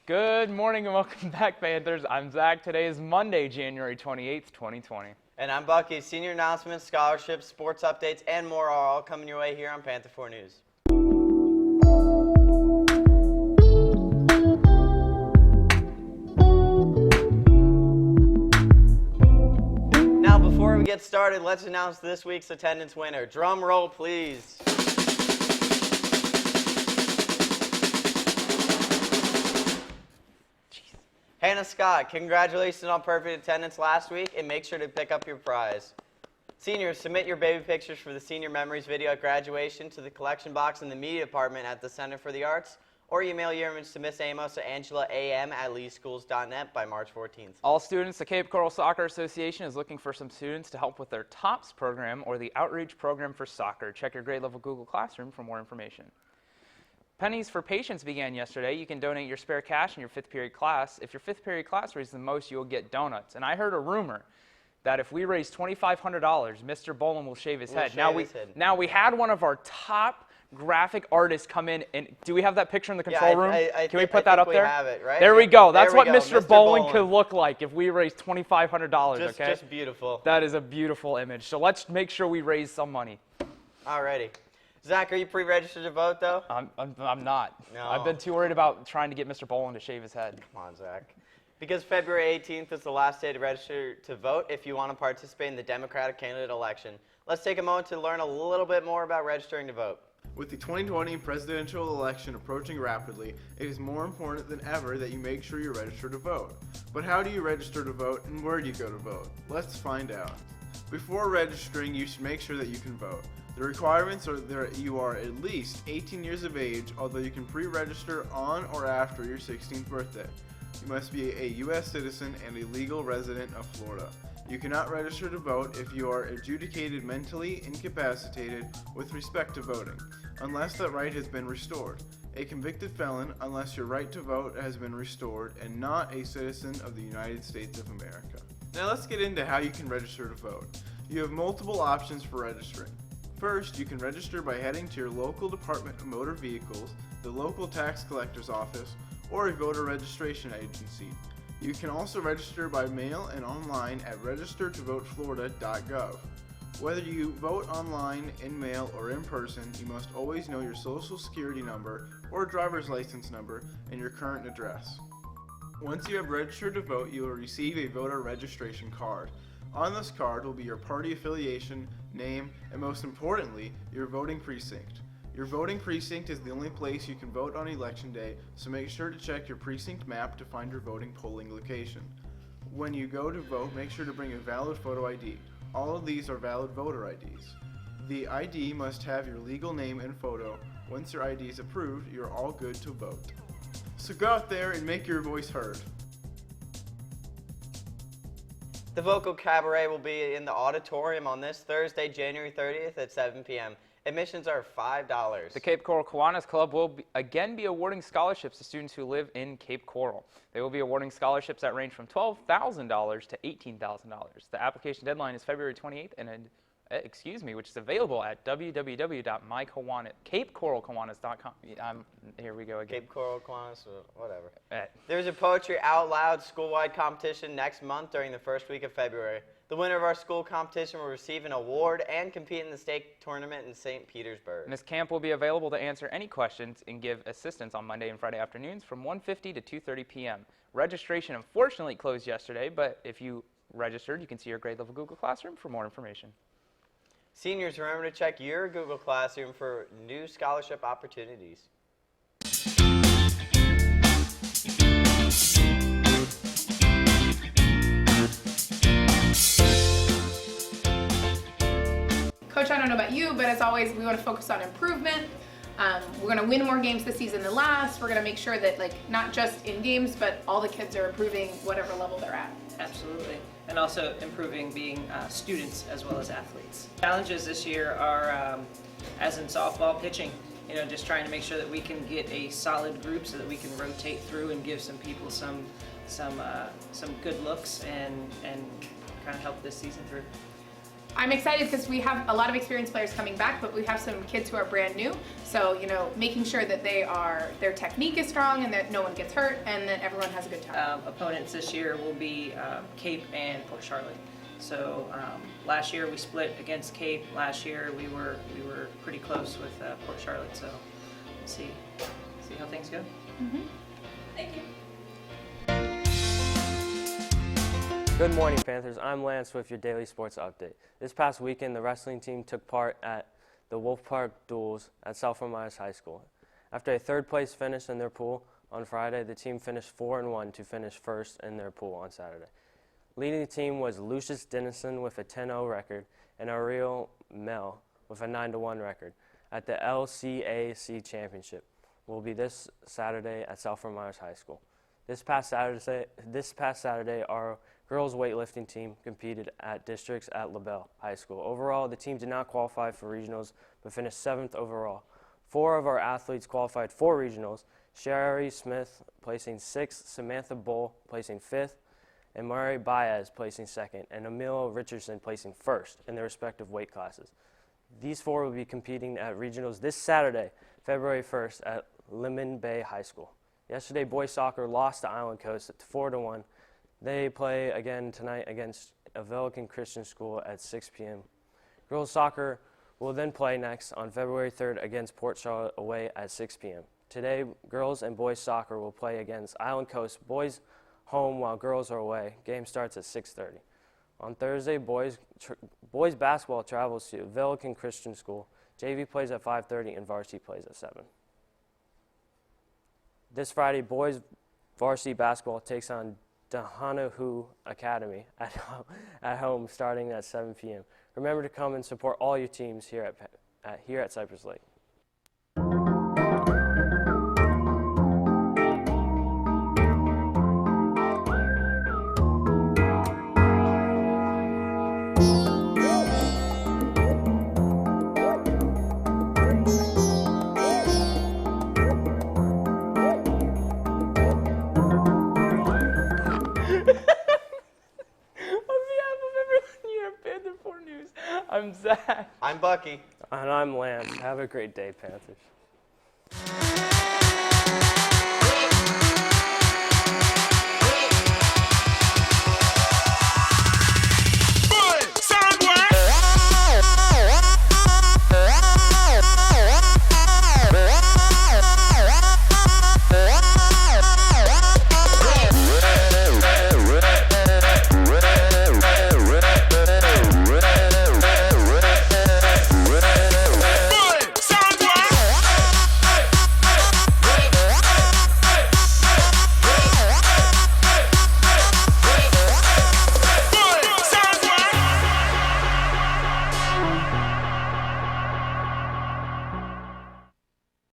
Good morning and welcome back, Panthers. I'm Zach. Today is Monday, January 28th, 2020. And I'm Bucky. Senior announcements, scholarships, sports updates, and more are all coming your way here on Panther 4 News. Now, before we get started, let's announce this week's attendance winner. Drum roll, please. Hannah Scott, congratulations on perfect attendance last week, and make sure to pick up your prize. Seniors, submit your baby pictures for the Senior Memories video at graduation to the collection box in the media department at the Center for the Arts, or email your image to Miss Amos or Angela AM at leeschools.net by March 14th. All students, the Cape Coral Soccer Association is looking for some students to help with their TOPS program or the Outreach Program for Soccer. Check your grade level Google Classroom for more information. Pennies for Patients began yesterday. You can donate your spare cash in your 5th period class. If your 5th period class raises the most, you'll get donuts. And I heard a rumor that if we raise $2,500, Mr. Boland will shave his head. Now we had one of our top graphic artists come in, and do we have that picture in the control room? Can we put that up there? Have it, right? There we go. That's what Mr. Boland could look like if we raised $2,500, okay? Just beautiful. That is a beautiful image. So let's make sure we raise some money. Alrighty. Zach, are you pre-registered to vote, though? I'm not. No. I've been too worried about trying to get Mr. Boland to shave his head. Come on, Zach. Because February 18th is the last day to register to vote if you want to participate in the Democratic candidate election. Let's take a moment to learn a little bit more about registering to vote. With the 2020 presidential election approaching rapidly, it is more important than ever that you make sure you register to vote. But how do you register to vote, and where do you go to vote? Let's find out. Before registering, you should make sure that you can vote. The requirements are that you are at least 18 years of age, although you can pre-register on or after your 16th birthday. You must be a U.S. citizen and a legal resident of Florida. You cannot register to vote if you are adjudicated mentally incapacitated with respect to voting, unless that right has been restored. A convicted felon, unless your right to vote has been restored, and not a citizen of the United States of America. Now let's get into how you can register to vote. You have multiple options for registering. First, you can register by heading to your local Department of Motor Vehicles, the local tax collector's office, or a voter registration agency. You can also register by mail and online at registertovoteflorida.gov. Whether you vote online, in mail, or in person, you must always know your social security number or driver's license number and your current address. Once you have registered to vote, you will receive a voter registration card. On this card will be your party affiliation, name, and most importantly, your voting precinct. Your voting precinct is the only place you can vote on election day, so make sure to check your precinct map to find your voting polling location. When you go to vote, make sure to bring a valid photo ID. All of these are valid voter IDs. The ID must have your legal name and photo. Once your ID is approved, you're all good to vote. So go out there and make your voice heard. The Vocal Cabaret will be in the auditorium on this Thursday, January 30th at 7 p.m. Admissions are $5. The Cape Coral Kiwanis Club will again be awarding scholarships to students who live in Cape Coral. They will be awarding scholarships that range from $12,000 to $18,000. The application deadline is February 28th, which is available at www.capecoralkiwanis.com. Here we go again. Cape Coral Kiwanis, whatever. There's a Poetry Out Loud school-wide competition next month during the first week of February. The winner of our school competition will receive an award and compete in the state tournament in St. Petersburg. Ms. Camp will be available to answer any questions and give assistance on Monday and Friday afternoons from 1:50 to 2:30 p.m. Registration unfortunately closed yesterday, but if you registered, you can see your grade level Google Classroom for more information. Seniors, remember to check your Google Classroom for new scholarship opportunities. Coach, I don't know about you, but as always, we want to focus on improvement. We're going to win more games this season than last. We're going to make sure that, not just in games, but all the kids are improving whatever level they're at. Absolutely. And also improving being students as well as athletes. Challenges this year are, as in softball, pitching. Just trying to make sure that we can get a solid group so that we can rotate through and give some people some good looks and kind of help this season through. I'm excited because we have a lot of experienced players coming back, but we have some kids who are brand new. So, making sure that their technique is strong and that no one gets hurt and that everyone has a good time. Opponents this year will be Cape and Port Charlotte. So last year we split against Cape. Last year we were pretty close with Port Charlotte. So let's see how things go. Thank you. Good morning, Panthers. I'm Lance with your daily sports update. This past weekend, the wrestling team took part at the Wolf Park Duels at South Fort Myers High School. After a third-place finish in their pool on Friday, the team finished 4-1 to finish first in their pool on Saturday. Leading the team was Lucius Dennison with a 10-0 record and Ariel Mel with a 9-1 record at the LCAC Championship. Will be this Saturday at South Fort Myers High School. This past Saturday, our girls weightlifting team competed at districts at LaBelle High School. Overall, the team did not qualify for regionals, but finished 7th overall. 4 of our athletes qualified for regionals: Sherry Smith placing 6th, Samantha Bull placing 5th, and Mari Baez placing 2nd, and Emil Richardson placing 1st in their respective weight classes. These 4 will be competing at regionals this Saturday, February 1st at Lemon Bay High School. Yesterday, boys soccer lost to Island Coast at 4-1. They play again tonight against Avelican Christian School at 6 p.m. Girls soccer will then play next on February 3rd against Port Charlotte away at 6 p.m. Today, girls and boys soccer will play against Island Coast, boys home while girls are away. Game starts at 6:30. On Thursday, boys basketball travels to Avelican Christian School. JV plays at 5:30 and varsity plays at 7. This Friday, boys varsity basketball takes on Dahanahu Academy at home starting at 7 p.m. Remember to come and support all your teams here at Cypress Lake. On behalf of everyone here at Panther 4 News, I'm Zach. I'm Bucky. And I'm Lance. Have a great day, Panthers.